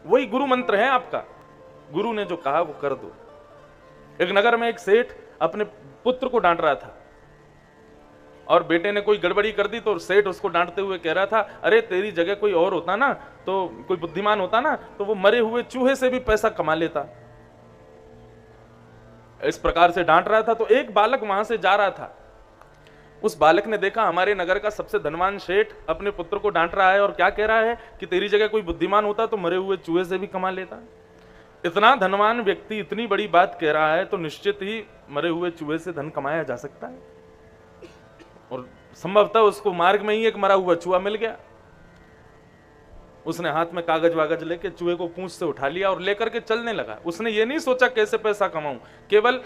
वही गुरु मंत्र है आपका। गुरु ने जो कहा वो कर दो। एक नगर में एक सेठ अपने पुत्र को डांट रहा था और बेटे ने कोई गड़बड़ी कर दी तो सेठ उसको डांटते हुए कह रहा था, अरे तेरी जगह कोई और होता ना, तो कोई बुद्धिमान होता ना, तो वो मरे हुए चूहे से भी पैसा कमा लेता। इस प्रकार से डांट रहा था। तो एक बालक वहां से जा रहा था। उस बालक ने देखा हमारे नगर का सबसे धनवान सेठ अपने पुत्र को डांट रहा है और क्या कह रहा है कि तेरी जगह कोई बुद्धिमान होता तो मरे हुए चूहे से भी कमा लेता। इतना धनवान व्यक्ति इतनी बड़ी बात कह रहा है तो निश्चित ही मरे हुए चूहे से धन कमाया जा सकता है। और संभवतः उसको मार्ग में ही एक मरा हुआ चूहा मिल गया। उसने हाथ में कागज वागज लेके चूहे को पूंछ से उठा लिया और लेकर के चलने लगा। उसने ये नहीं सोचा कैसे पैसा कमाऊं, केवल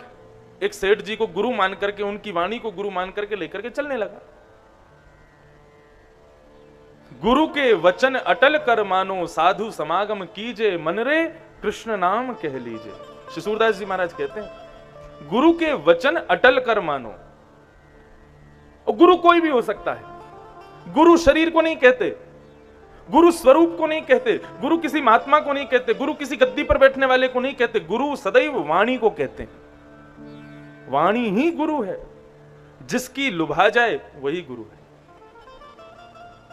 एक सेठ जी को गुरु मान करके, उनकी वाणी को गुरु मान करके लेकर के चलने लगा। गुरु के वचन अटल कर मानो, साधु समागम कीजे, मन रे कृष्ण नाम कह लीजिए। श्री सूरदास जी महाराज कहते हैं गुरु के वचन अटल कर मानो। और गुरु कोई भी हो सकता है। गुरु शरीर को नहीं कहते, गुरु स्वरूप को नहीं कहते, गुरु किसी महात्मा को नहीं कहते, गुरु किसी गद्दी पर बैठने वाले को नहीं कहते, गुरु सदैव वाणी को कहते हैं। वाणी ही गुरु है। जिसकी लुभा जाए वही गुरु है।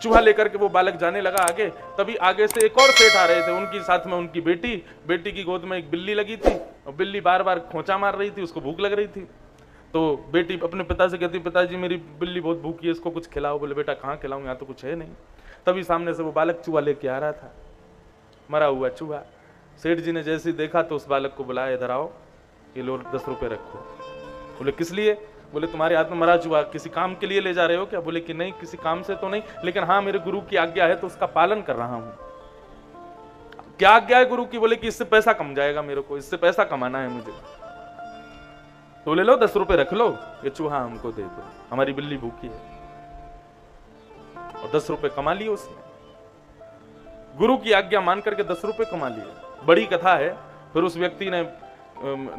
चूहा लेकर के वो बालक जाने लगा आगे। तभी आगे से एक और सेठ आ रहे थे, उनकी साथ में उनकी बेटी की गोद में एक बिल्ली लगी थी और बिल्ली बार बार खोंचा मार रही थी, उसको भूख लग रही थी। तो बेटी अपने पिता से कहती, पिताजी मेरी बिल्ली बहुत भूखी है, इसको कुछ खिलाओ। बोले बेटा कहाँ खिलाऊं, यहाँ तो कुछ है नहीं। तभी सामने से वो बालक चूहा लेके आ रहा था, मरा हुआ चूहा। सेठ जी ने जैसे ही देखा तो उस बालक को बुलाया, इधर आओ, ये लो 10 रुपए रखो। बोले किस लिए? बोले तुम्हारे हाथ में मरा चूहा, किसी काम के लिए ले जा रहे हो क्या? बोले कि नहीं, किसी काम से तो नहीं, लेकिन हाँ मेरे गुरु की आज्ञा है तो उसका पालन कर रहा हूं। क्या आज्ञा है गुरु की? बोले कि इससे पैसा कम जाएगा, मेरे को इससे पैसा कमाना है मुझे। तो ले लो 10 रुपए रख लो, ये चूहा हमको दे दो, हमारी बिल्ली भूखी है। और 10 रुपए कमा लिए उसने। गुरु की आज्ञा मान करके 10 रुपए कमा लिए। बड़ी कथा है। फिर उस व्यक्ति ने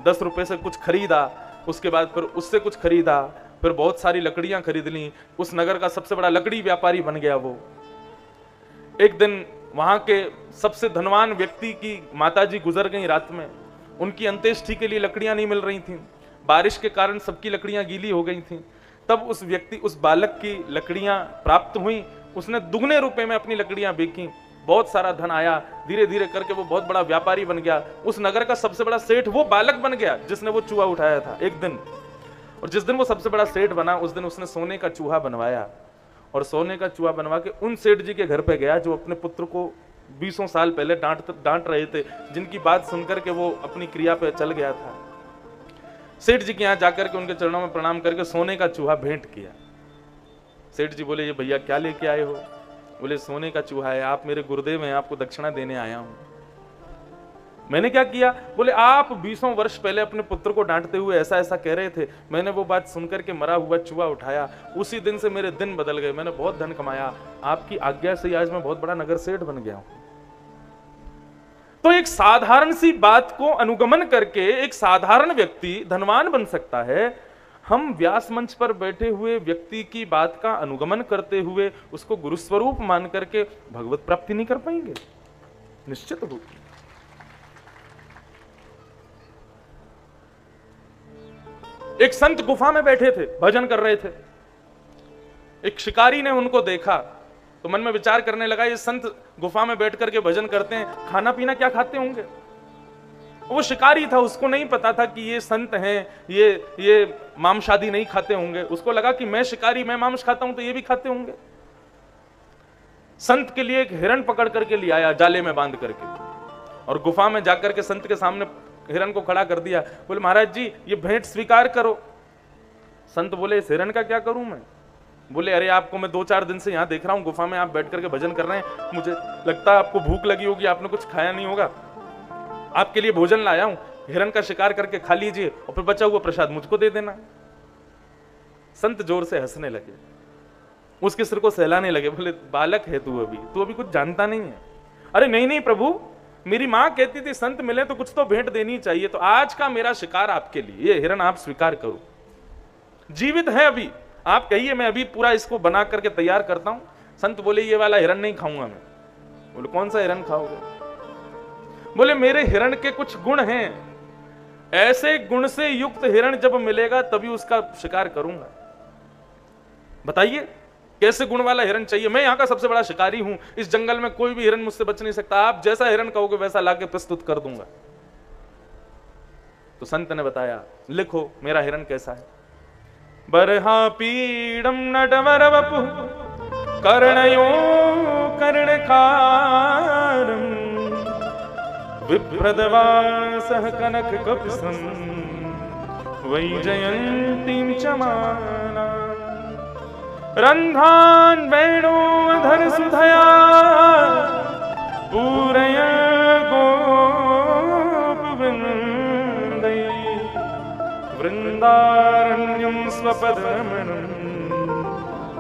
10 रुपए से कुछ खरीदा, उसके बाद फिर उससे कुछ खरीदा, फिर बहुत सारी लकड़ियां खरीद ली। उस नगर का सबसे बड़ा लकड़ी व्यापारी बन गया वो। एक दिन वहां के सबसे धनवान व्यक्ति की माताजी गुजर गई रात में। उनकी अंत्येष्टि के लिए लकड़ियां नहीं मिल रही थीं, बारिश के कारण सबकी लकड़ियां गीली हो गई थीं। तब उस बालक की लकड़ियां प्राप्त हुई। उसने दुगने रुपए में अपनी लकड़ियां बेची, बहुत सारा धन आया। धीरे धीरे करके वो बहुत बड़ा व्यापारी बन गया। उस नगर का सबसे बड़ा सेठ वो बालक बन गया जिसने वो चूहा उठाया था एक दिन। और जिस दिन वो सबसे बड़ा सेठ बना उस दिन उसने सोने का चूहा बनवाया। और सोने का चूहा बनवा के उन सेठ जी के घर पे गया जो अपने पुत्र को 20 साल पहले डांट रहे थे, जिनकी बात सुनकर के वो अपनी क्रिया पे चल गया था। सेठ जी के यहाँ जाकर के उनके चरणों में प्रणाम करके सोने का चूहा भेंट किया। सेठ जी बोले ये भैया क्या लेके आए हो? बोले सोने का चूहा है, आप मेरे गुरुदेव हैं, आपको दक्षिणा देने आया हूं। मैंने क्या किया? बोले आप 20 वर्ष पहले अपने पुत्र को डांटते हुए ऐसा ऐसा कह रहे थे, मैंने वो बात सुनकर के मरा हुआ चूहा उठाया, उसी दिन से मेरे दिन बदल गए, मैंने बहुत धन कमाया, आपकी आज्ञा से आज मैं बहुत बड़ा नगर सेठ बन गया हूं। तो एक साधारण सी बात को अनुगमन करके एक साधारण व्यक्ति धनवान बन सकता है। हम व्यास मंच पर बैठे हुए व्यक्ति की बात का अनुगमन करते हुए उसको गुरु स्वरूप मान करके भगवत प्राप्ति नहीं कर पाएंगे, निश्चित होगी। एक संत गुफा में बैठे थे, भजन कर रहे थे। एक शिकारी ने उनको देखा तो मन में विचार करने लगा, ये संत गुफा में बैठ करके भजन करते हैं, खाना पीना क्या खाते होंगे? वो शिकारी था, उसको नहीं पता था कि ये संत हैं, ये मांस आदि नहीं खाते होंगे। उसको लगा कि मैं शिकारी, मैं मांस खाता हूं तो ये भी खाते होंगे। संत के लिए एक हिरण पकड़ करके ले आया, जाले में बांध करके, और गुफा में जाकर के संत के सामने हिरण को खड़ा कर दिया। बोले महाराज जी ये भेंट स्वीकार करो। संत बोले इस हिरण का क्या करूं मैं? बोले अरे आपको मैं 2-4 दिन से यहां देख रहा हूं, गुफा में आप बैठ करके भजन कर रहे हैं, मुझे लगता है आपको भूख लगी होगी, आपने कुछ खाया नहीं होगा, आपके लिए भोजन लाया हूं, हिरण का शिकार करके खा लीजिए और फिर बचा हुआ प्रसाद मुझको दे देना। संत जोर से हंसने लगे, उसके सिर को सहलाने लगे। बोले बालक है तू अभी कुछ जानता नहीं है। अरे नहीं नहीं प्रभु, मेरी माँ कहती थी संत मिले तो कुछ तो भेंट देनी चाहिए, तो आज का मेरा शिकार आपके लिए, ये हिरण आप स्वीकार करो, जीवित है अभी, आप कहिए मैं अभी पूरा इसको बना करके तैयार करता हूं। संत बोले ये वाला हिरण नहीं खाऊंगा मैं। बोले कौन सा हिरण खाओगे? बोले मेरे हिरण के कुछ गुण हैं, ऐसे गुण से युक्त हिरण जब मिलेगा तभी उसका शिकार करूंगा। बताइए कैसे गुण वाला हिरण चाहिए? मैं यहां का सबसे बड़ा शिकारी हूं, इस जंगल में कोई भी हिरण मुझसे बच नहीं सकता, आप जैसा हिरण कहोगे वैसा लाके प्रस्तुत कर दूंगा। तो संत ने बताया, लिखो मेरा हिरण कैसा है। बरहा पीड़म नटवर वपु कर्णयो कर्णकारम विप्रदवासः कनक कपिसं वैजयन्तीं चमाना रन्ध्रान् वेणोधर सुधया पूरय गोपवृन्दै वृन्दारण्यं स्वपदरमणं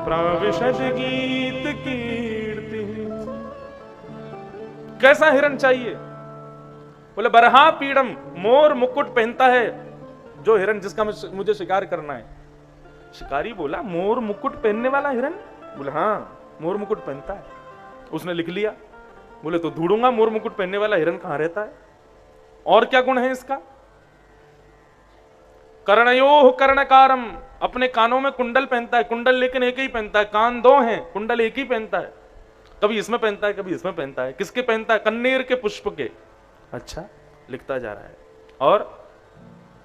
प्राविशद गीत कीर्ति। कैसा हिरण चाहिए? बोले बरहा पीड़म, मोर मुकुट पहनता है जो हिरण जिसका मुझे शिकार करना है। शिकारी बोला मोर मुकुट पहनने वाला हिरण? बोले हाँ मोर मुकुट पहनता है। उसने लिख लिया। बोले तो ढूंढूंगा मोर मुकुट पहनने वाला हिरण कहां रहता है, और क्या गुण है इसका। कर्णयोः कर्णकारम, अपने कानों में कुंडल पहनता है, कुंडल लेकिन एक ही पहनता है, कान दो हैं, कुंडल एक ही पहनता है, कभी इसमें पहनता है कभी इसमें पहनता है। किसके पहनता है? कन्नेर के पुष्प के। अच्छा, लिखता जा रहा है। और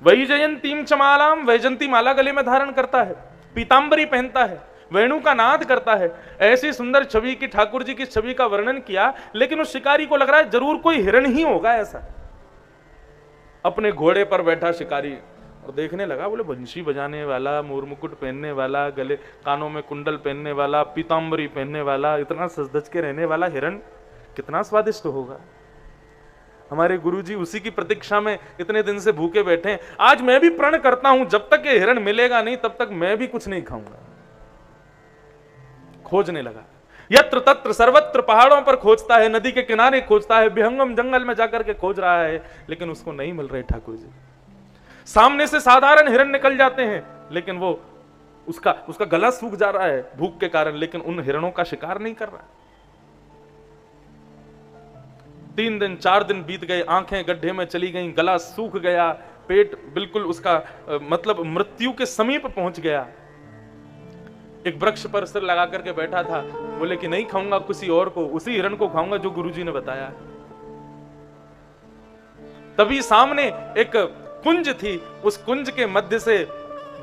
वैजयंतीम चमालाम, वैजंती माला गले में धारण करता है, पीतांबरी पहनता है, वेणु का नाद करता है। ऐसी सुंदर छवि की, ठाकुर जी की छवि का वर्णन किया, लेकिन उस शिकारी को लग रहा है जरूर कोई हिरण ही होगा ऐसा। अपने घोड़े पर बैठा शिकारी और देखने लगा, बोले बंशी बजाने वाला, मोर मुकुट पहनने वाला, गले कानों में कुंडल पहनने वाला, पीतांबरी पहनने वाला, इतना सज-धज के रहने वाला हिरण कितना स्वादिष्ट होगा। हमारे गुरुजी उसी की प्रतीक्षा में इतने दिन से भूखे बैठे हैं। आज मैं भी प्रण करता हूं जब तक ये हिरण मिलेगा नहीं तब तक मैं भी कुछ नहीं खाऊंगा। खोजने लगा, यत्र तत्र सर्वत्र, पहाड़ों पर खोजता है, नदी के किनारे खोजता है, विहंगम जंगल में जाकर के खोज रहा है, लेकिन उसको नहीं मिल रहे ठाकुर जी। सामने से साधारण हिरण निकल जाते हैं, लेकिन वो उसका गला सूख जा रहा है भूख के कारण, लेकिन उन हिरणों का शिकार नहीं कर रहा। 3 दिन 4 दिन बीत गए, आंखें गड्ढे में चली गईं, गला सूख गया, पेट बिल्कुल उसका मतलब मृत्यु के समीप पहुंच गया। एक वृक्ष पर सिर लगा करके बैठा था, बोले कि नहीं खाऊंगा किसी और को, उसी हिरण को खाऊंगा जो गुरुजी ने बताया। तभी सामने एक कुंज थी, उस कुंज के मध्य से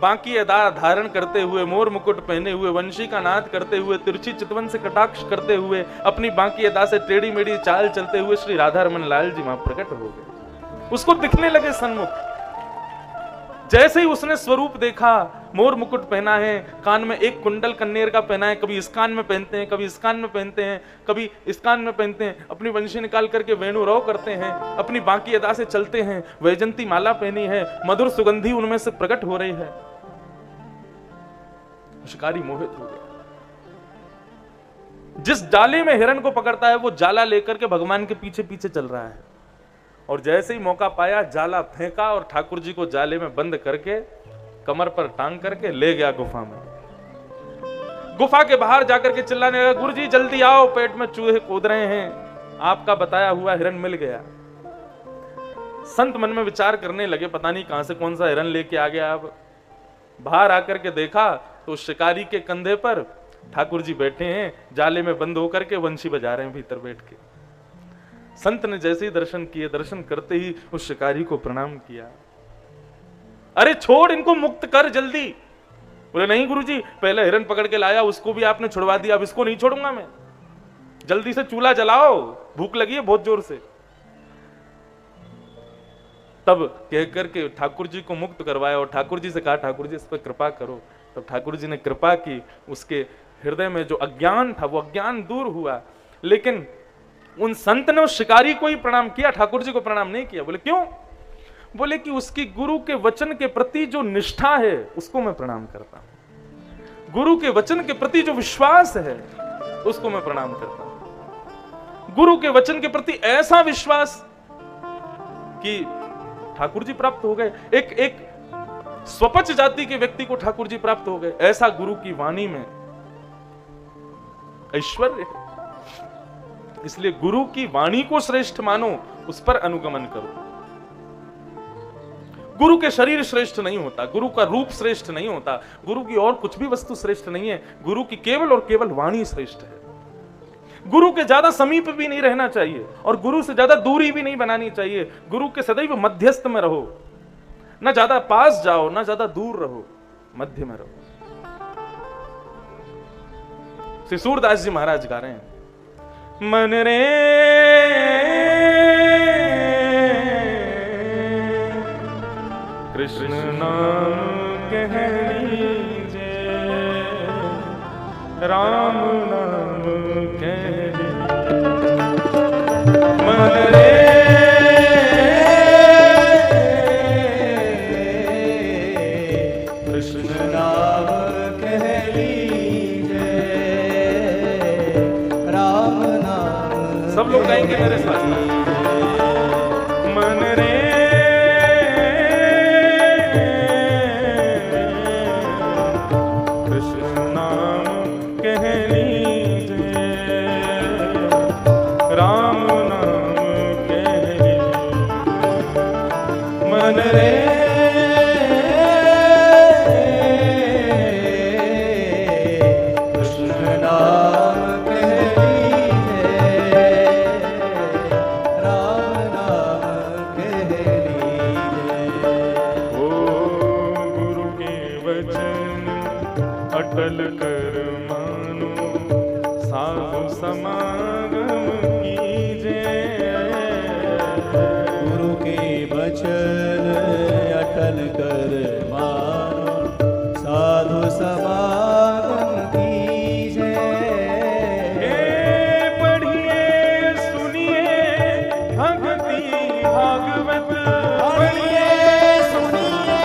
बांकी अदा धारण करते हुए, मोर मुकुट पहने हुए, वंशी का नाद करते हुए, तिरछी चितवन से कटाक्ष करते हुए, अपनी बांकी अदा से टेढ़ी मेढ़ी चाल चलते हुए श्री राधा रमन लाल जी वहां प्रकट हो गए। उसको दिखने लगे सन्मुख। जैसे ही उसने स्वरूप देखा, मोर मुकुट पहना है, कान में एक कुंडल कन्नेर का पहना है, कभी इस कान में पहनते हैं, कभी इस कान में पहनते हैं, कभी इस कान में पहनते हैं, अपनी वंशी निकाल करके वेणु रव करते हैं, अपनी बांकी अदा से चलते हैं, वैजंती माला पहनी है, मधुर सुगंधी उनमें से प्रकट हो रही है। शिकारी मोहित हो गया। जिस जाले में हिरण को पकड़ता है वो जाला लेकर के भगवान के पीछे पीछे चल रहा है, और जैसे ही मौका पाया जाला फेंका और ठाकुर जी को जाले में बंद करके कमर पर टांग करके ले गया गुफा में। गुफा के बाहर जाकर के चिल्लाने लगा, गुरुजी जल्दी आओ, पेट में चूहे कूद रहे हैं, आपका बताया हुआ हिरण मिल गया। संत मन में विचार करने लगे, पता नहीं कहां से कौन सा हिरण लेके आ गया। अब बाहर आकर के देखा तो शिकारी के कंधे पर ठाकुर जी बैठे हैं, जाले में बंद होकर के वंशी बजा रहे हैं भीतर बैठ के। संत ने जैसे ही दर्शन किए, दर्शन करते ही उस शिकारी को प्रणाम किया। अरे छोड़ इनको, मुक्त कर जल्दी। बोले नहीं गुरुजी, पहले हिरण पकड़ के लाया, उसको भी आपने छुड़वा दिया, अब इसको नहीं छोड़ूंगा मैं, जल्दी से चूल्हा जलाओ, भूख लगी है बहुत जोर से। तब कह करके ठाकुर जी को मुक्त करवाया और ठाकुर जी से कहा, ठाकुर जी इस पर कृपा करो। तब ठाकुर जी ने कृपा की, उसके हृदय में जो अज्ञान था वो अज्ञान दूर हुआ। लेकिन उन संत ने उस शिकारी को ही प्रणाम किया, ठाकुर जी को प्रणाम नहीं किया। बोले क्यों? बोले कि उसकी गुरु के वचन के प्रति जो निष्ठा है उसको मैं प्रणाम करता हूं, गुरु के वचन के प्रति जो विश्वास है उसको मैं प्रणाम करता हूं। गुरु के वचन के प्रति ऐसा विश्वास कि ठाकुर जी प्राप्त हो गए, एक स्वपच जाति के व्यक्ति को ठाकुर जी प्राप्त हो गए। ऐसा गुरु की वाणी में ऐश्वर्य है। इसलिए गुरु की वाणी को श्रेष्ठ मानो, उस पर अनुगमन करो। गुरु के शरीर श्रेष्ठ नहीं होता, गुरु का रूप श्रेष्ठ नहीं होता, गुरु की और कुछ भी वस्तु श्रेष्ठ नहीं है, गुरु की केवल और केवल वाणी श्रेष्ठ है। गुरु के ज्यादा समीप भी नहीं रहना चाहिए और गुरु से ज्यादा दूरी भी नहीं बनानी चाहिए। गुरु के सदैव मध्यस्थ में रहो, ना ज्यादा पास जाओ ना ज्यादा दूर रहो, मध्य में रहो। श्री सूरदास जी महाराज गा रहे हैं, मन रे कृष्ण नाम कह लीजे, राम नाम कह लीजे। मन रे कृष्ण नाम कह लीजे, राम नाम। सब लोग गाएंगे मेरे साथ। मन रे अटल कर मानो, साधु समागम कीजे। गुरु के वचन अटल कर मानो, साधु समागम कीजे। पढ़िए सुनिए भक्ति भागवत, पढ़िए सुनिए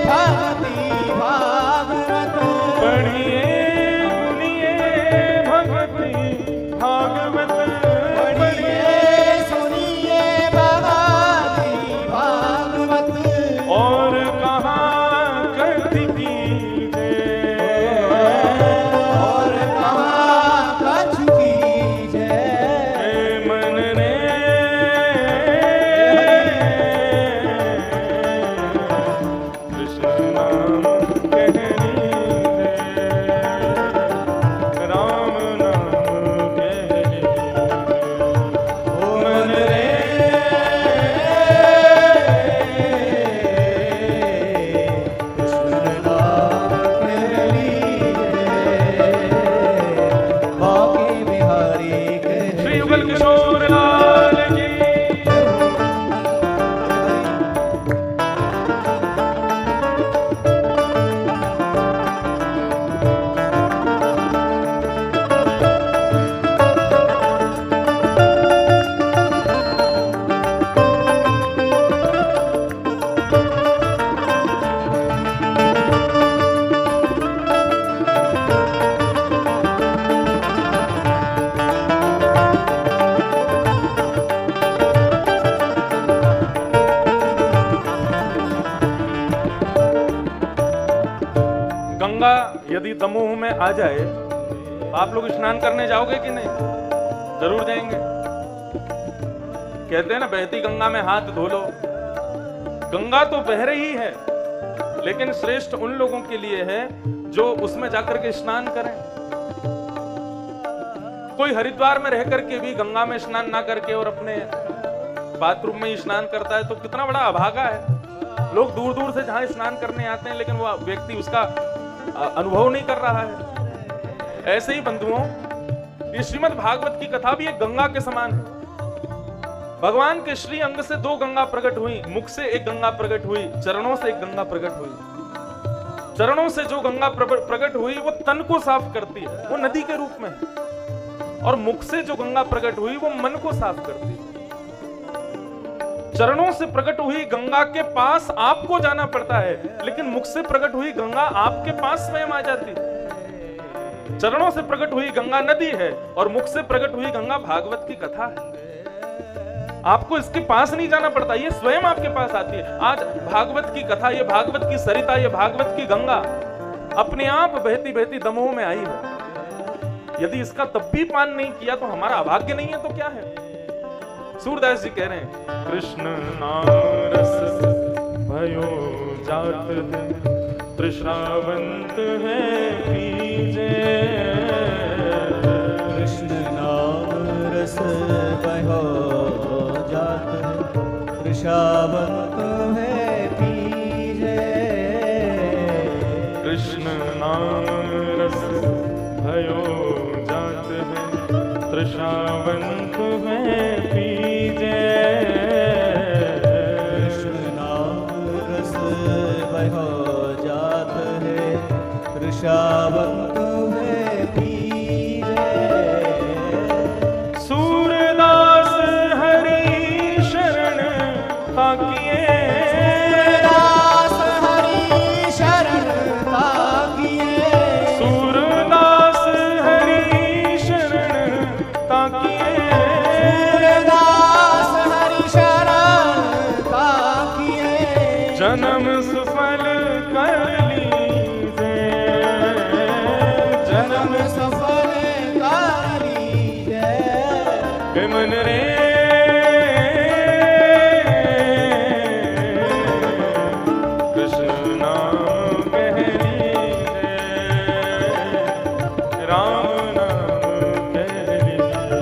भक्ति भागवत, पढ़िए सुनिए भक्ति भागवत, पढ़िए सुनिए भक्ति भागवत। और कहाँ कथि कीजे, और कहाँ कछ कीजे। मन रे कृष्ण नाम कह लीजे, राम नाम कह लीजे। मन रे कृष्ण नाम कह लीजे, बाके बिहारी कह श्री युगल किशोर लाल की। गंगा यदि दमोह में आ जाए तो आप लोग स्नान करने जाओगे कि नहीं? जरूर जाएंगे। कहते हैं ना, बहती गंगा में हाथ धो लो। गंगा तो बह रही है, लेकिन श्रेष्ठ उन लोगों के लिए है जो उसमें जाकर के स्नान करें। कोई हरिद्वार में रह करके भी गंगा में स्नान ना करके और अपने बाथरूम में ही स्नान करता है तो कितना बड़ा अभागा है। लोग दूर दूर से जहां स्नान करने आते हैं, लेकिन वो व्यक्ति उसका अनुभव नहीं कर रहा है। ऐसे ही बंधुओं, ये श्रीमद् भागवत की कथा भी एक गंगा के समान है। भगवान के श्री अंग से दो गंगा प्रकट हुई, मुख से एक गंगा प्रकट हुई, चरणों से एक गंगा प्रकट हुई। चरणों से जो गंगा प्रकट हुई वो तन को साफ करती है, वो नदी के रूप में है। और मुख से जो गंगा प्रकट हुई वो मन को साफ करती है। चरणों से प्रकट हुई गंगा के पास आपको जाना पड़ता है, लेकिन मुख से प्रकट हुई गंगा आपके पास स्वयं आ जाती है। चरणों से प्रकट हुई गंगा नदी है और मुख से प्रकट हुई गंगा भागवत की कथा है। आपको इसके पास नहीं जाना पड़ता, ये स्वयं आपके पास आती है। आज भागवत की कथा, ये भागवत की सरिता, ये भागवत की गंगा अपने आप बहती बहती दमोह में आई है। यदि इसका तब भी पान नहीं किया तो हमारा अभाग्य नहीं है तो क्या है? सूरदास जी कह रहे हैं, कृष्ण नाम रस भयो जात है, तृष्णावंत है पीजे। कृष्ण नाम रस भयो जात है, तृष्णावंत है पीजे। कृष्ण नाम रस भयो जात है, तृष्णावंत है पीजे। कृष्ण नाम रस भयो जात है, तृष्णावंत है पीजे। सूरदास हरि शरण ताकिए, सूरदास हरि शरण ताकिए, सूरदास हरि शरण ताकिए। सूरदास हरि शरण ताकिए। जन्म सफल कर लीजे, जन्म सफल कर लीजे। मन रे कृष्ण नाम कह लीजे, राम नाम कह लीजे।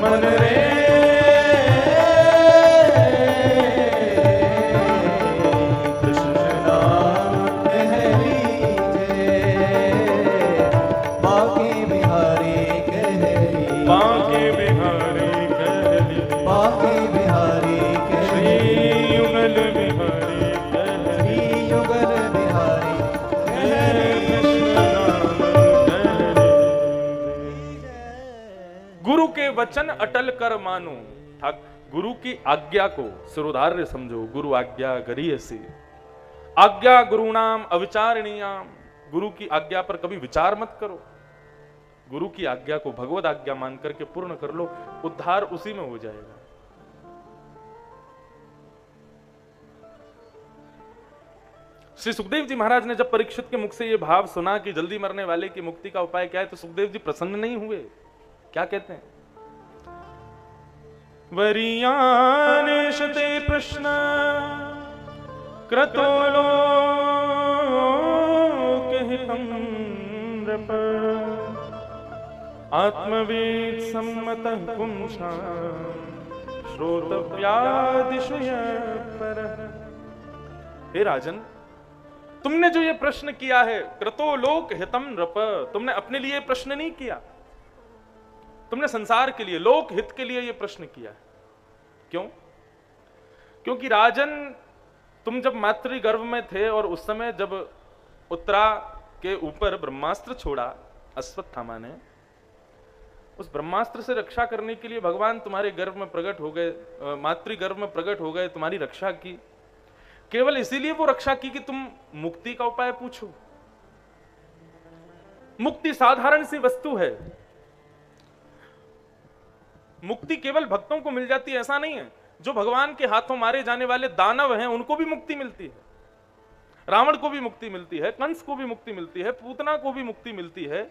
मन रे कृष्ण नाम कह लीजे, बांके बिहारी कह लीजे, बांके बिहारी कह लीजे, बांके बिहारी कह श्री लीजे, युगल बिहारी कह लीजे। श्री युगल बिहारी कह लीजे। गुरु के वचन अटल कर मानो। गुरु की आज्ञा को सिरोधार्य समझो। गुरु आज्ञा करी ऐसी, आज्ञा गुरु नाम अविचारणीयाम। गुरु की आज्ञा पर कभी विचार मत करो। गुरु की आज्ञा को भगवत आज्ञा मान करके पूर्ण कर लो, उद्धार उसी में हो जाएगा। श्री सुखदेव जी महाराज ने जब परीक्षित के मुख से यह भाव सुना कि जल्दी मरने वाले की मुक्ति का उपाय क्या है, तो सुखदेव जी प्रसन्न नहीं हुए। क्या कहते हैं? वरीयानेशते प्रश्न क्रतो लोकहितं नृप, आत्मवेद सम्मतः पुंसां श्रोतव्यादिशय परः। हे राजन, तुमने जो ये प्रश्न किया है, क्रतो लोक हितम नृप, तुमने अपने लिए प्रश्न नहीं किया, तुमने संसार के लिए, लोक हित के लिए ये प्रश्न किया है। क्यों? क्योंकि राजन, तुम जब मातृ गर्भ में थे और उस समय जब उत्तरा के ऊपर ब्रह्मास्त्र छोड़ा अश्वत्थामा ने, उस ब्रह्मास्त्र से रक्षा करने के लिए भगवान तुम्हारे गर्भ में प्रकट हो गए, मातृ गर्भ में प्रकट हो गए, तुम्हारी रक्षा की। केवल इसीलिए वो रक्षा की कि तुम मुक्ति का उपाय पूछो। मुक्ति साधारण सी वस्तु है। मुक्ति केवल भक्तों को मिल जाती है ऐसा नहीं है। जो भगवान के हाथों मारे जाने वाले दानव हैं, उनको भी मुक्ति मिलती है। रावण को भी मुक्ति मिलती है, कंस को भी मुक्ति मिलती है, पूतना को भी मुक्ति मिलती है।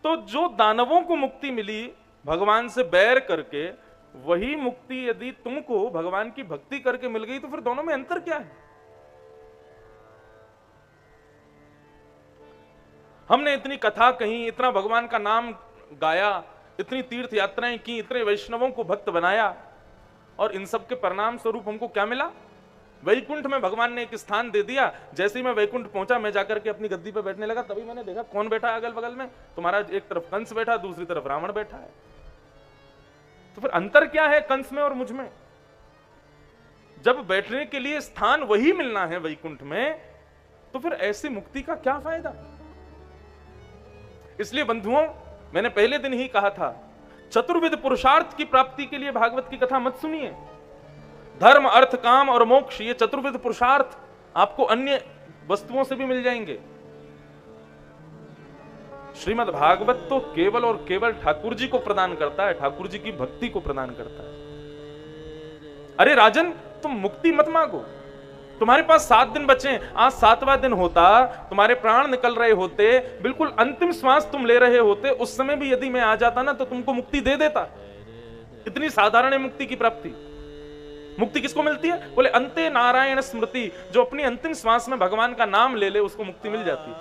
तो जो दानवों को मुक्ति मिली भगवान से बैर करके, वही मुक्ति यदि तुमको भगवान की भक्ति करके मिल गई, तो फिर दोनों में अंतर क्या है? हमने इतनी कथा कही, इतना भगवान का नाम गाया, इतनी तीर्थ यात्राएं की, इतने वैष्णवों को भक्त बनाया, और इन सब के परिणाम स्वरूप हमको क्या मिला? वैकुंठ में भगवान ने एक स्थान दे दिया। जैसे ही मैं वैकुंठ पहुंचा, मैं जाकर के अपनी गद्दी पे बैठने लगा, तभी मैंने देखा कौन बैठा है अगल बगल में। तुम्हारा एक तरफ कंस बैठा, दूसरी तरफ रावण बैठा है। तो फिर अंतर क्या है कंस में और मुझ में? जब बैठने के लिए स्थान वही मिलना है वैकुंठ में, तो फिर ऐसी मुक्ति का क्या फायदा? इसलिए बंधुओं, मैंने पहले दिन ही कहा था, चतुर्विध पुरुषार्थ की प्राप्ति के लिए भागवत की कथा मत सुनिए। धर्म, अर्थ, काम और मोक्ष, ये चतुर्विध पुरुषार्थ आपको अन्य वस्तुओं से भी मिल जाएंगे। श्रीमद् भागवत तो केवल और केवल ठाकुर जी को प्रदान करता है, ठाकुर जी की भक्ति को प्रदान करता है। अरे राजन, तुम मुक्ति मत मांगो, तुम्हारे पास 7 दिन बचे, आज 7वां दिन होता, तुम्हारे प्राण निकल रहे होते, बिल्कुल अंतिम श्वास तुम ले रहे होते, उस समय भी यदि मैं आ जाता ना तो तुमको मुक्ति दे देता। इतनी साधारण है मुक्ति की प्राप्ति। मुक्ति किसको मिलती है? बोले अंते नारायण स्मृति, जो अपनी अंतिम श्वास में भगवान का नाम ले ले उसको मुक्ति मिल जाती है।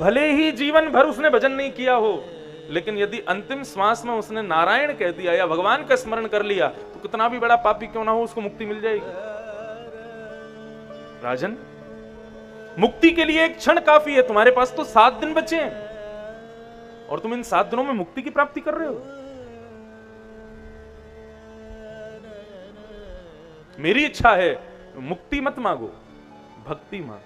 भले ही जीवन भर उसने भजन नहीं किया हो, लेकिन यदि अंतिम श्वास में उसने नारायण कह दिया या भगवान का स्मरण कर लिया तो कितना भी बड़ा पापी क्यों ना हो उसको मुक्ति मिल जाएगी। राजन, मुक्ति के लिए एक क्षण काफी है। तुम्हारे पास तो 7 दिन बचे हैं और तुम इन 7 दिनों में मुक्ति की प्राप्ति कर रहे हो। मेरी इच्छा है मुक्ति मत मांगो, भक्ति मांगो।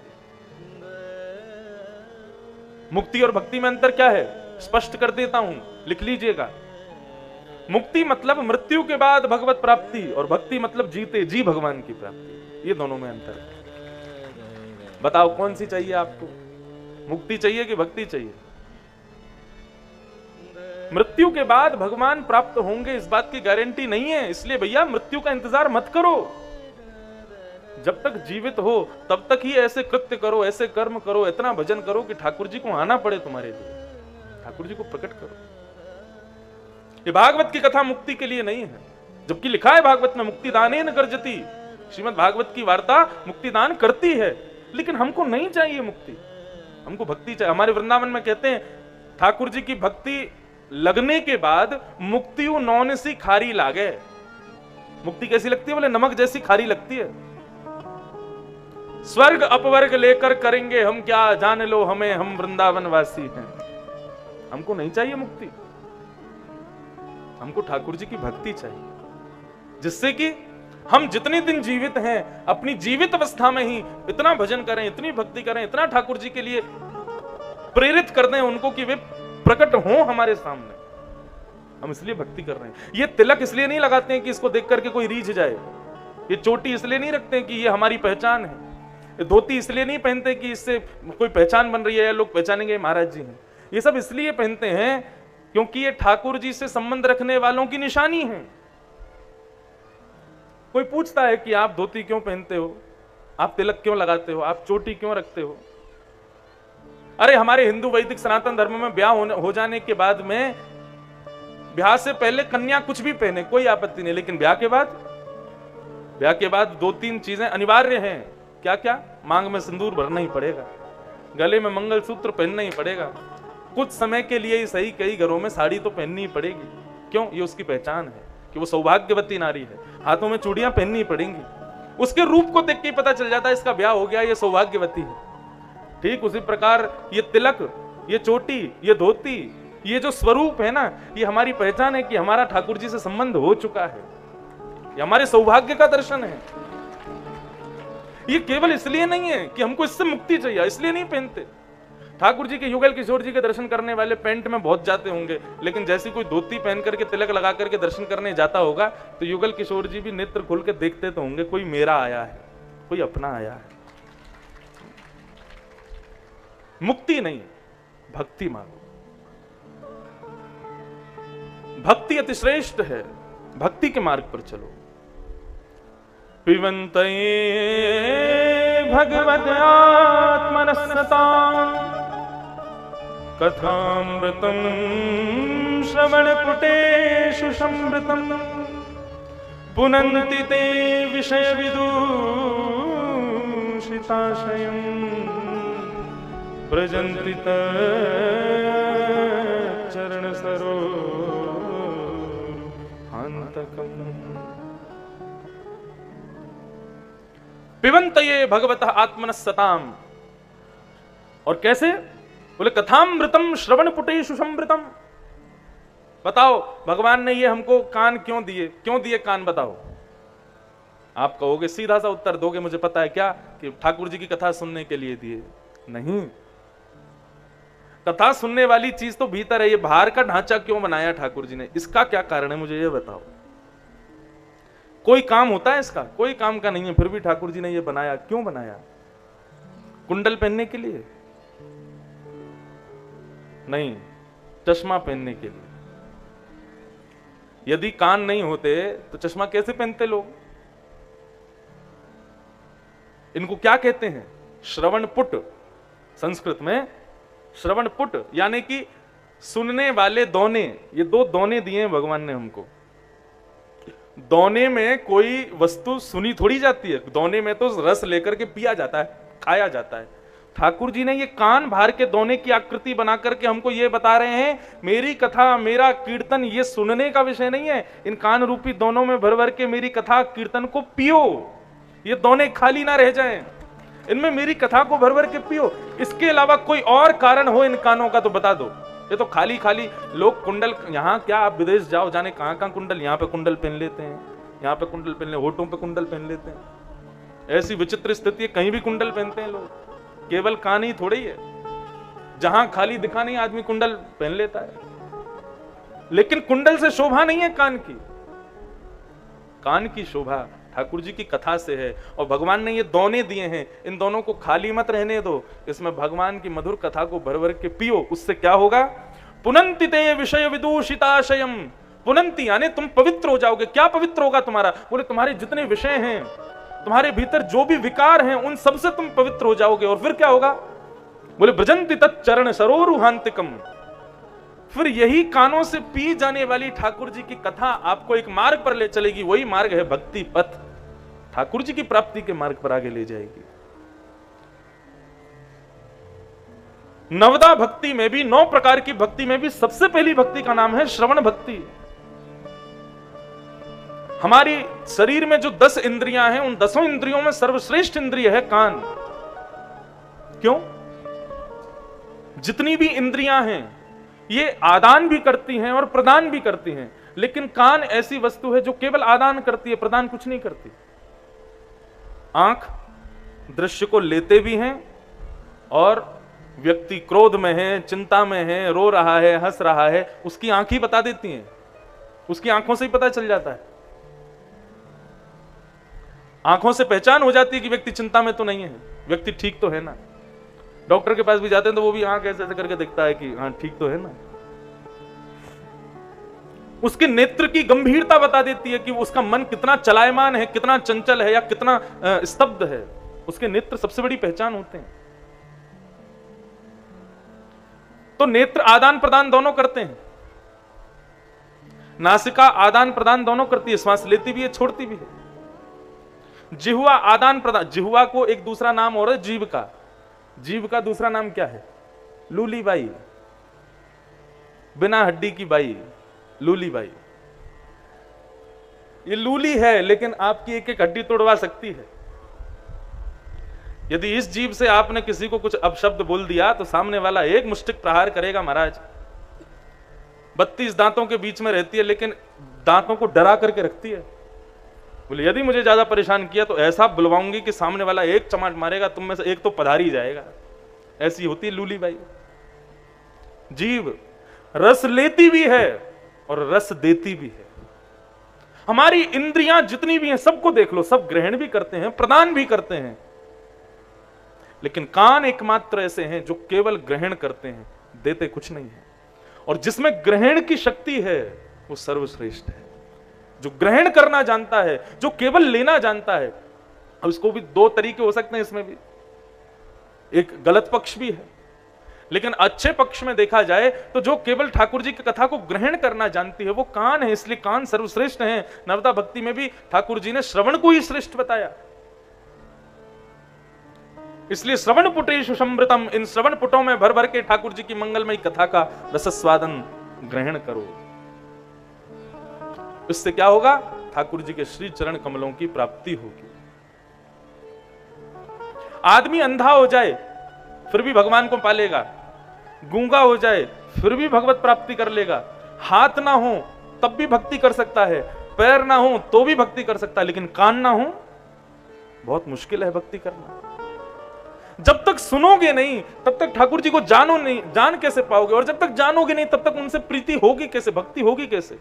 मुक्ति और भक्ति में अंतर क्या है? स्पष्ट कर देता हूं, लिख लीजिएगा। मुक्ति मतलब मृत्यु के बाद भगवत प्राप्ति और भक्ति मतलब जीते जी भगवान की प्राप्ति। ये दोनों में अंतर है। बताओ कौन सी चाहिए आपको? मुक्ति चाहिए कि भक्ति चाहिए? मृत्यु के बाद भगवान प्राप्त होंगे इस बात की गारंटी नहीं है, इसलिए भैया मृत्यु का इंतजार मत करो। जब तक जीवित हो तब तक ही ऐसे कृत्य करो, ऐसे कर्म करो, इतना भजन करो कि ठाकुर जी को आना पड़े तुम्हारे लिए, ठाकुर जी को प्रकट करो। ये भागवत की कथा मुक्ति के लिए नहीं है, जबकि लिखा है भागवत में मुक्ति दानेन गर्जति। श्रीमद् भागवत की वार्ता मुक्ति दान करती है, लेकिन हमको नहीं चाहिए मुक्ति, हमको भक्ति चाहिए। हमारे वृंदावन में कहते हैं ठाकुर जी की भक्ति लगने के बाद मुक्ति नौन सी खारी लागे। मुक्ति कैसी लगती है? बोले नमक जैसी खारी लगती है। स्वर्ग अपवर्ग लेकर करेंगे हम क्या, जान लो हमें, हम वृंदावन वासी हैं। हमको नहीं चाहिए मुक्ति, हमको ठाकुर जी की भक्ति चाहिए, जिससे कि हम जितने दिन जीवित हैं अपनी जीवित अवस्था में ही इतना भजन करें, इतनी भक्ति करें, इतना ठाकुर जी के लिए प्रेरित कर दें उनको कि वे प्रकट हों हमारे सामने। हम इसलिए भक्ति कर रहे हैं। ये तिलक इसलिए नहीं लगाते हैं कि इसको देख करके कोई रीझ जाए, ये चोटी इसलिए नहीं रखते हैं कि ये हमारी पहचान है, ये धोती इसलिए नहीं पहनते कि इससे कोई पहचान बन रही है या लोग पहचानेंगे महाराज जी हैं। ये सब इसलिए पहनते हैं क्योंकि ये ठाकुर जी से संबंध रखने वालों की निशानी है। कोई पूछता है कि आप धोती क्यों पहनते हो, आप तिलक क्यों लगाते हो, आप चोटी क्यों रखते हो? अरे हमारे हिंदू वैदिक सनातन धर्म में ब्याह हो जाने के बाद में, ब्याह से पहले कन्या कुछ भी पहने कोई आपत्ति नहीं, लेकिन ब्याह के बाद 2-3 चीजें अनिवार्य हैं। क्या क्या? मांग में सिंदूर भरना ही पड़ेगा, गले में मंगलसूत्र पहनना ही पड़ेगा, कुछ समय के लिए ही सही कई घरों में साड़ी तो पहननी ही पड़ेगी। क्यों? ये उसकी पहचान है कि वो सौभाग्यवती नारी है। हाथों में चूड़ियां पहननी ही पड़ेंगी, उसके रूप को देख के पता चल जाता है इसका ब्याह हो गया, ये सौभाग्यवती है। ठीक उसी प्रकार ये तिलक, ये चोटी, ये धोती, ये जो स्वरूप है ना, ये हमारी पहचान है कि हमारा ठाकुर जी से संबंध हो चुका है, ये हमारे सौभाग्य का दर्शन है। ये केवल इसलिए नहीं है कि हमको इससे मुक्ति चाहिए, इसलिए नहीं पहनते। ठाकुर जी के युगल किशोर जी के दर्शन करने वाले पैंट में बहुत जाते होंगे, लेकिन जैसी कोई धोती पहन करके तिलक लगा करके दर्शन करने जाता होगा तो युगल किशोर जी भी नेत्र खोल के देखते तो होंगे, कोई मेरा आया है, कोई अपना आया है। मुक्ति नहीं, भक्ति मांगो। भक्ति अति श्रेष्ठ है, भक्ति के मार्ग पर चलो। पिबन्तये भगवत आत्मनस्सताम् कथामृतं श्रवणपुटेषु संवृतं पुनन्ति ते विषयविदूषिताशयम् व्रजन्ति तच्चरणसरोहान्तकम्। पिबन्तये भगवतः आत्मनस्सताम्। और कैसे? बोले कथामृतम श्रवणपुटेषु संवृतम। बताओ भगवान ने ये हमको कान क्यों दिए? क्यों दिए कान? बताओ। आप कहोगे, सीधा सा उत्तर दोगे, मुझे पता है क्या, कि ठाकुर जी की कथा सुनने के लिए दिए। नहीं, कथा सुनने वाली चीज तो भीतर है, ये बाहर का ढांचा क्यों बनाया ठाकुर जी ने, इसका क्या कारण है मुझे ये बताओ। कोई काम होता है इसका? कोई काम का नहीं है, फिर भी ठाकुर जी ने ये बनाया। क्यों बनाया? कुंडल पहनने के लिए नहीं, चश्मा पहनने के लिए। यदि कान नहीं होते तो चश्मा कैसे पहनते लोग? इनको क्या कहते हैं? श्रवणपुट। संस्कृत में श्रवणपुट यानी कि सुनने वाले दोने। ये दो दोने दिए हैं भगवान ने हमको। दोने में कोई वस्तु सुनी थोड़ी जाती है, दोने में तो रस लेकर के पिया जाता है, खाया जाता है। ठाकुर जी ने ये कान भार के दोने की आकृति बना करके हमको ये बता रहे हैं, मेरी कथा मेरा कीर्तन ये सुनने का विषय नहीं है, इन कान रूपी दोनों में भर भर के मेरी कथा कीर्तन को पियो, ये दोने खाली ना रह जाएं, इनमें मेरी कथा को भर भर के पियो। इसके अलावा कोई और कारण हो इन कानों का तो बता दो। ये तो खाली खाली लोग कुंडल, यहाँ क्या आप विदेश जाओ, जाने कहां कहां कुंडल, यहाँ पे कुंडल पहन लेते हैं, यहाँ पे कुंडल पहन ले, होठों पे कुंडल पहन लेते हैं। ऐसी विचित्र स्थिति है, कहीं भी कुंडल पहनते हैं लोग, केवल कान ही थोड़ी है, जहां खाली दिखा नहीं आदमी कुंडल पहन लेता है। लेकिन कुंडल से शोभा नहीं है कान की, कान की शोभा ठाकुर जी की कथा से है। और भगवान ने ये दोने दिए हैं, इन दोनों को खाली मत रहने दो, इसमें भगवान की मधुर कथा को भर भर के पियो। उससे क्या होगा? पुनंति ते विषय विदूषिताशयम। पुनंति यानी तुम पवित्र हो जाओगे। क्या पवित्र होगा तुम्हारा? बोले तुम्हारे जितने विषय हैं, तुम्हारे भीतर जो भी विकार हैं, उन सबसे तुम पवित्र हो जाओगे। और फिर क्या होगा? बोले ब्रजंति तच्चरण सरोरुहांतिकम। फिर यही कानों से पी जाने वाली ठाकुर जी की कथा आपको एक मार्ग पर ले चलेगी, वही मार्ग है भक्ति पथ, ठाकुर जी की प्राप्ति के मार्ग पर आगे ले जाएगी। नवदा भक्ति में भी, 9 प्रकार की भक्ति में भी सबसे पहली भक्ति का नाम है श्रवण भक्ति। हमारी शरीर में जो 10 इंद्रियां हैं, उन 10 इंद्रियों में सर्वश्रेष्ठ इंद्रिय है कान। क्यों? जितनी भी इंद्रियां हैं ये आदान भी करती हैं और प्रदान भी करती हैं, लेकिन कान ऐसी वस्तु है जो केवल आदान करती है, प्रदान कुछ नहीं करती। आंख दृश्य को लेते भी हैं, और व्यक्ति क्रोध में है, चिंता में है, रो रहा है, हंस रहा है, उसकी आंख ही बता देती हैं, उसकी आंखों से ही पता चल जाता है। आंखों से पहचान हो जाती है कि व्यक्ति चिंता में तो नहीं है, व्यक्ति ठीक तो है ना। डॉक्टर के पास भी जाते हैं तो वो भी आंख ऐसे ऐसे करके देखता है कि हाँ ठीक तो है ना। उसके नेत्र की गंभीरता बता देती है कि उसका मन कितना चलायमान है, कितना चंचल है, या कितना स्तब्ध है। उसके नेत्र सबसे बड़ी पहचान होते हैं। तो नेत्र आदान प्रदान दोनों करते हैं, नासिका आदान प्रदान दोनों करती है, श्वास लेती भी है, छोड़ती भी है। जिह्वा आदान प्रदान, जिह्वा को एक दूसरा नाम और है जीव का। जीव का दूसरा नाम क्या है? लूली बाई, बिना हड्डी की बाई, लूली बाई। ये लूली है लेकिन आपकी एक एक हड्डी तोड़वा सकती है। यदि इस जीव से आपने किसी को कुछ अपशब्द बोल दिया तो सामने वाला एक मुष्टिक प्रहार करेगा महाराज। 32 दांतों के बीच में रहती है, लेकिन दांतों को डरा करके रखती है। बोले यदि मुझे ज्यादा परेशान किया तो ऐसा बुलवाऊंगी कि सामने वाला एक चमाट मारेगा, तुम में से एक तो पधार ही जाएगा। ऐसी होती है लूली बाई। जीव रस लेती भी है और रस देती भी है। हमारी इंद्रियां जितनी भी हैं सबको देख लो, सब ग्रहण भी करते हैं, प्रदान भी करते हैं, लेकिन कान एकमात्र ऐसे हैं जो केवल ग्रहण करते हैं, देते कुछ नहीं है। और जिसमें ग्रहण की शक्ति है वो सर्वश्रेष्ठ है। जो ग्रहण करना जानता है, जो केवल लेना जानता है। अब इसको भी 2 तरीके हो सकते हैं, इसमें भी एक गलत पक्ष भी है, लेकिन अच्छे पक्ष में देखा जाए तो जो केवल ठाकुर जी की कथा को ग्रहण करना जानती है वो कान है। इसलिए कान सर्वश्रेष्ठ है। नवदा भक्ति में भी ठाकुर जी ने श्रवण को ही श्रेष्ठ बताया। इसलिए श्रवण पुटेषु समृतम, इन श्रवण पुटों में भर भर के ठाकुर जी की मंगलमयी कथा का रसस्वादन ग्रहण करो। इससे क्या होगा? ठाकुर जी के श्री चरण कमलों की प्राप्ति होगी। आदमी अंधा हो जाए फिर भी भगवान को पालेगा, गूंगा हो जाए फिर भी भगवत प्राप्ति कर लेगा, हाथ ना हो तब भी भक्ति कर सकता है, पैर ना हो तो भी भक्ति कर सकता है, लेकिन कान ना हो बहुत मुश्किल है भक्ति करना। जब तक सुनोगे नहीं तब तक ठाकुर जी को जानो नहीं, जान कैसे पाओगे? और जब तक जानोगे नहीं तब तक उनसे प्रीति होगी कैसे, भक्ति होगी कैसे?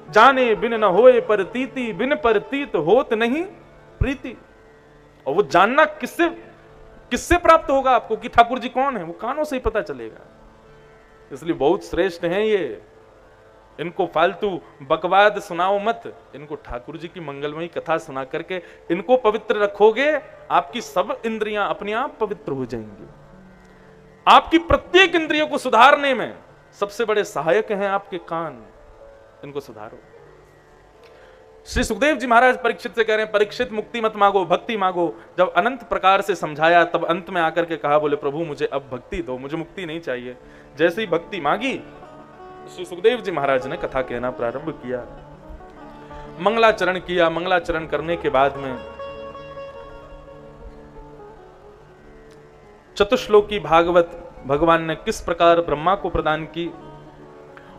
जाने बिन न होए परतीति, बिन परतीत होत नहीं प्रीति। और वो जानना किससे प्राप्त होगा आपको कि ठाकुर जी कौन है? वो कानों से ही पता चलेगा। इसलिए बहुत श्रेष्ठ हैं ये। इनको फालतू बकवाद सुनाओ मत, इनको ठाकुर जी की मंगलमयी कथा सुना करके इनको पवित्र रखोगे, आपकी सब इंद्रियां अपने आप पवित्र हो जाएंगी। आपकी प्रत्येक इंद्रियों को सुधारने में सबसे बड़े सहायक हैं आपके कान, इनको सुधारो। श्री सुखदेव जी महाराज परीक्षित से कह रहे हैं, परीक्षित मुक्ति मत मांगो, भक्ति मांगो। जब अनंत प्रकार से समझाया तब अंत में आकर के कहा, बोले प्रभु मुझे अब भक्ति दो, मुझे मुक्ति नहीं चाहिए। जैसे ही भक्ति मांगी, श्री सुखदेव जी महाराज ने कथा कहना प्रारंभ किया, मंगलाचरण किया। मंगलाचरण करने के बाद में चतुश्लोकी भागवत भगवान ने किस प्रकार ब्रह्मा को प्रदान की,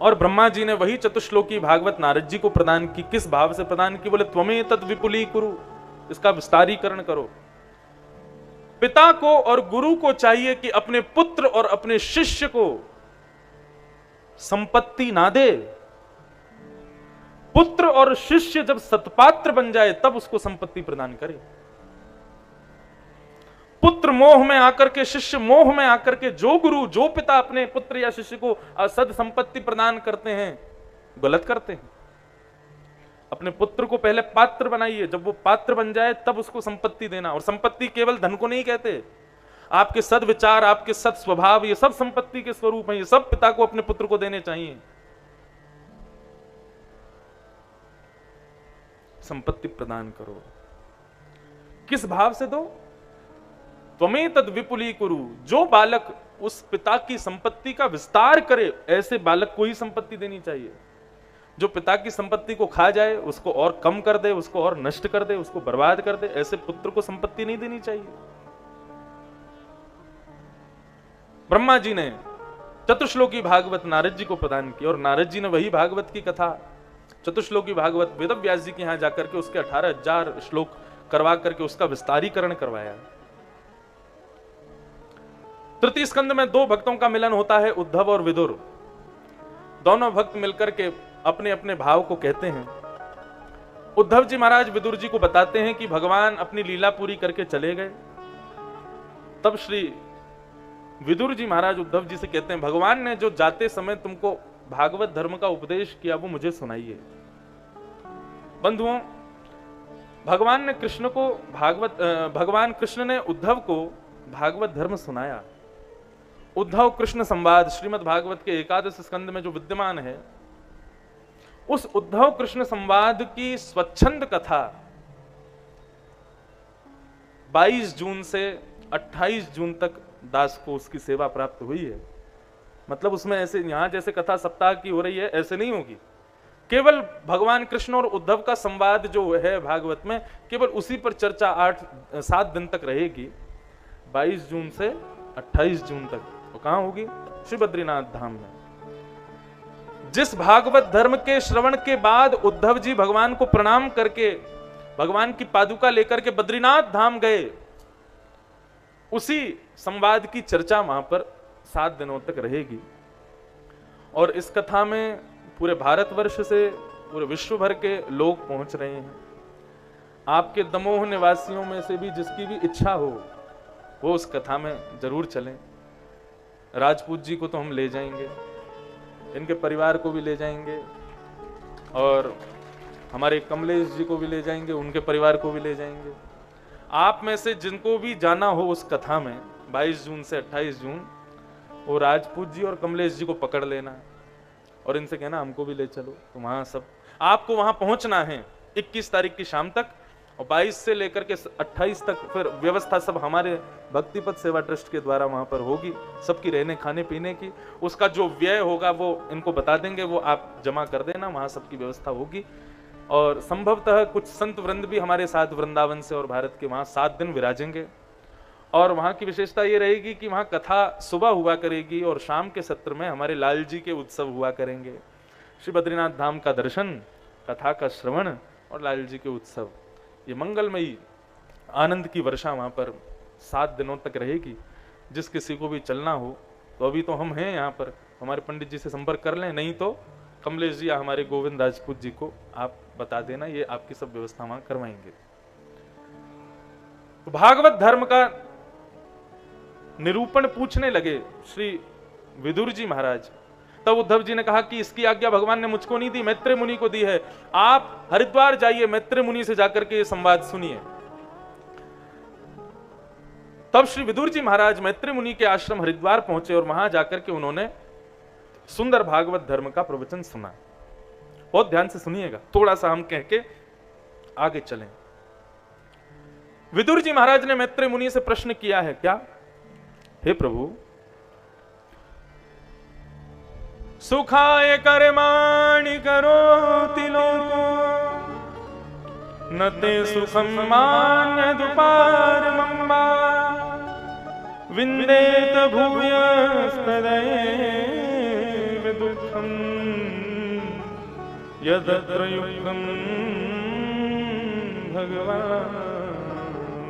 और ब्रह्मा जी ने वही चतुश्लोकी भागवत नारद जी को प्रदान की। किस भाव से प्रदान की, बोले त्वमेतद् विपुलीकुरु, इसका विस्तारीकरण करो। पिता को और गुरु को चाहिए कि अपने पुत्र और अपने शिष्य को संपत्ति ना दे। पुत्र और शिष्य जब सत्पात्र बन जाए तब उसको संपत्ति प्रदान करे। पुत्र मोह में आकर के, शिष्य मोह में आकर के, जो गुरु जो पिता अपने पुत्र या शिष्य को असद संपत्ति प्रदान करते हैं, गलत करते हैं। अपने पुत्र को पहले पात्र बनाइए, जब वो पात्र बन जाए तब उसको संपत्ति देना। और संपत्ति केवल धन को नहीं कहते, आपके सद्विचार, आपके सद स्वभाव, ये सब संपत्ति के स्वरूप हैं। ये सब पिता को अपने पुत्र को देने चाहिए। संपत्ति प्रदान करो। किस भाव से दो, त्वमेतद् विपुलीकुरु। जो बालक उस पिता की संपत्ति का विस्तार करे, ऐसे बालक को ही संपत्ति देनी चाहिए। जो पिता की संपत्ति को खा जाए, उसको और कम कर दे, उसको और नष्ट कर दे, उसको बर्बाद कर दे, ऐसे पुत्र को संपत्ति नहीं देनी चाहिए। ब्रह्मा जी ने चतुश्लोकी भागवत नारद जी को प्रदान की, और नारद जी ने वही भागवत की कथा चतुश्लोकी भागवत वेदव्यास जी के यहां जाकर के उसके 18,000 श्लोक करवा करके उसका विस्तारीकरण करवाया। तृतीय स्कंद में दो भक्तों का मिलन होता है, उद्धव और विदुर। दोनों भक्त मिलकर के अपने अपने भाव को कहते हैं। उद्धव जी महाराज विदुर जी को बताते हैं कि भगवान अपनी लीला पूरी करके चले गए। तब श्री विदुर जी महाराज उद्धव जी से कहते हैं, भगवान ने जो जाते समय तुमको भागवत धर्म का उपदेश किया वो मुझे सुनाइए। बंधुओं, भगवान कृष्ण ने उद्धव को भागवत धर्म सुनाया। उद्धव कृष्ण संवाद श्रीमद् भागवत के 11 स्कंद में जो विद्यमान है, उस उद्धव कृष्ण संवाद की स्वच्छंद कथा 22 जून से 28 जून तक दास को उसकी सेवा प्राप्त हुई है। मतलब उसमें ऐसे यहां जैसे कथा सप्ताह की हो रही है, ऐसे नहीं होगी। केवल भगवान कृष्ण और उद्धव का संवाद जो है भागवत में, केवल उसी पर चर्चा 7 दिन तक रहेगी, 22 जून से 28 जून तक। वो कहां होगी? श्री बद्रीनाथ धाम में। जिस भागवत धर्म के श्रवण के बाद उद्धव जी भगवान को प्रणाम करके भगवान की पादुका लेकर के बद्रीनाथ धाम गए, उसी संवाद की चर्चा वहां पर 7 दिनों तक रहेगी। और इस कथा में पूरे भारतवर्ष से पूरे विश्व भर के लोग पहुंच रहे हैं। आपके दमोह निवासियों में से भी जिसकी भी इच्छा हो वो उस कथा में जरूर चलें। राजपूत जी को तो हम ले जाएंगे, इनके परिवार को भी ले जाएंगे, और हमारे कमलेश जी को भी ले जाएंगे, उनके परिवार को भी ले जाएंगे। आप में से जिनको भी जाना हो उस कथा में 22 जून से 28 जून, वो राजपूत जी और कमलेश जी को पकड़ लेना और इनसे कहना हमको भी ले चलो। तो वहां सब आपको वहां पहुंचना है 21 तारीख की शाम तक, और 22 से लेकर के 28 तक फिर व्यवस्था सब हमारे भक्तिपथ सेवा ट्रस्ट के द्वारा वहां पर होगी, सबकी रहने खाने पीने की। उसका जो व्यय होगा वो इनको बता देंगे, वो आप जमा कर देना, वहां सबकी व्यवस्था होगी। और संभवतः कुछ संत वृंद भी हमारे साथ वृंदावन से और भारत के वहां 7 दिन विराजेंगे। और वहां की विशेषता ये रहेगी कि वहां कथा सुबह हुआ करेगी और शाम के सत्र में हमारे लाल जी के उत्सव हुआ करेंगे। श्री बद्रीनाथ धाम का दर्शन, कथा का श्रवण और लाल जी के उत्सव, ये मंगलमयी आनंद की वर्षा वहां पर 7 दिनों तक रहेगी। जिस किसी को भी चलना हो तो अभी तो हम हैं यहाँ पर, हमारे पंडित जी से संपर्क कर लें, नहीं तो कमलेश जी या हमारे गोविंद राजपूत जी को आप बता देना, ये आपकी सब व्यवस्था वहां करवाएंगे। तो भागवत धर्म का निरूपण पूछने लगे श्री विदुर जी महाराज। तब उद्धव जी ने कहा कि इसकी आज्ञा भगवान ने मुझको नहीं दी, मैत्रेय मुनि को दी है। आप हरिद्वार जाइए, मैत्रेय मुनि से जाकर के ये संवाद सुनिए। तब श्री विदुर जी महाराज मैत्रेय मुनि के आश्रम हरिद्वार पहुंचे और वहां जाकर के उन्होंने सुंदर भागवत धर्म का प्रवचन सुना। बहुत ध्यान से सुनिएगा, थोड़ा सा हम कह के आगे चलें। विदुर जी महाराज ने मैत्रेय मुनि से प्रश्न किया है क्या, हे प्रभु, सुखाय कर्माणि करोति लोको न ते सुखम मान्यदुपारमम्बा विन्देत भूयस्तदैव दुःखम यदत्र युक्तम भगवान्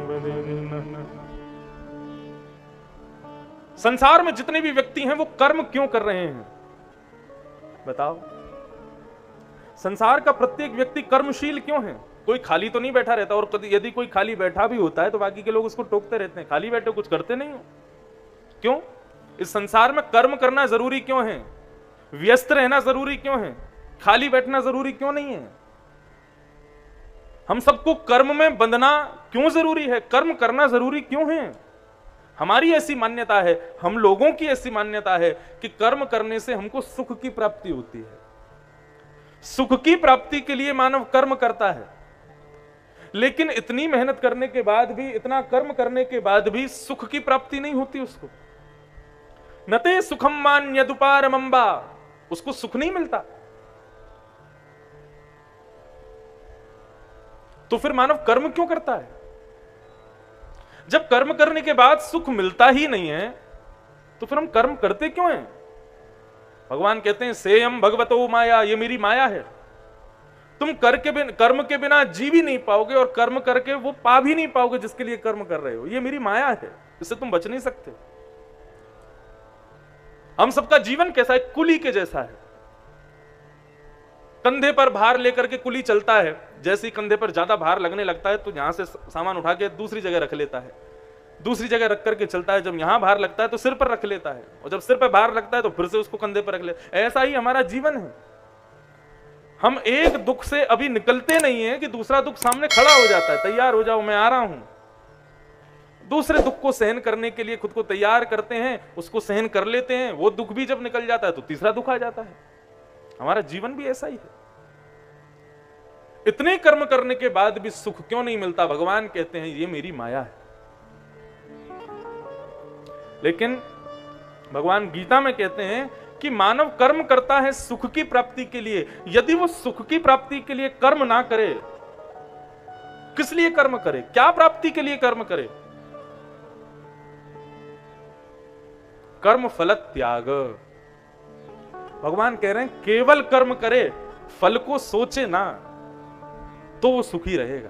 वदेन्न। संसार में जितने भी व्यक्ति हैं वो कर्म क्यों कर रहे हैं बताओ? संसार का प्रत्येक व्यक्ति कर्मशील क्यों है? कोई खाली तो नहीं बैठा रहता, और यदि कोई खाली बैठा भी होता है तो बाकी के लोग उसको टोकते रहते हैं, खाली बैठे कुछ करते नहीं हो। क्यों? इस संसार में कर्म करना जरूरी क्यों है? व्यस्त रहना जरूरी क्यों है? खाली बैठना जरूरी क्यों नहीं है? हम सबको कर्म में बंधना क्यों जरूरी है? कर्म करना जरूरी क्यों है? हमारी ऐसी मान्यता है, हम लोगों की ऐसी मान्यता है कि कर्म करने से हमको सुख की प्राप्ति होती है। सुख की प्राप्ति के लिए मानव कर्म करता है, लेकिन इतनी मेहनत करने के बाद भी, इतना कर्म करने के बाद भी सुख की प्राप्ति नहीं होती उसको। नते सुखम मान्यदुपारमम्बा, उसको सुख नहीं मिलता। तो फिर मानव कर्म क्यों करता है? जब कर्म करने के बाद सुख मिलता ही नहीं है तो फिर हम कर्म करते क्यों हैं? भगवान कहते हैं सेयम भगवतो माया, ये मेरी माया है। तुम कर्म के बिना जी भी नहीं पाओगे और कर्म करके वो पा भी नहीं पाओगे जिसके लिए कर्म कर रहे हो। ये मेरी माया है, इससे तुम बच नहीं सकते। हम सबका जीवन कैसा है? कुली के जैसा है। कंधे पर भार लेकर के कुली चलता है, जैसे ही कंधे पर ज्यादा भार लगने लगता है तो यहां से सामान उठा के दूसरी जगह रख लेता है, दूसरी जगह रख करके चलता है। जब यहां भार लगता है तो सिर पर रख लेता है, और जब सिर पर भार लगता है तो फिर से उसको कंधे पर रख लेता है। ऐसा ही हमारा जीवन है। हम एक दुख से अभी निकलते नहीं है कि दूसरा दुख सामने खड़ा हो जाता है, तैयार हो जाओ मैं आ रहा हूं। दूसरे दुख को सहन करने के लिए खुद को तैयार करते हैं, उसको सहन कर लेते हैं। वो दुख भी जब निकल जाता है तो तीसरा दुख आ जाता है। हमारा जीवन भी ऐसा ही है। इतने कर्म करने के बाद भी सुख क्यों नहीं मिलता? भगवान कहते हैं ये मेरी माया है। लेकिन भगवान गीता में कहते हैं कि मानव कर्म करता है सुख की प्राप्ति के लिए। यदि वो सुख की प्राप्ति के लिए कर्म ना करे, किस लिए कर्म करे? क्या प्राप्ति के लिए कर्म करे? कर्म फल त्याग। भगवान कह रहे हैं केवल कर्म करे, फल को सोचे ना, तो वो सुखी रहेगा।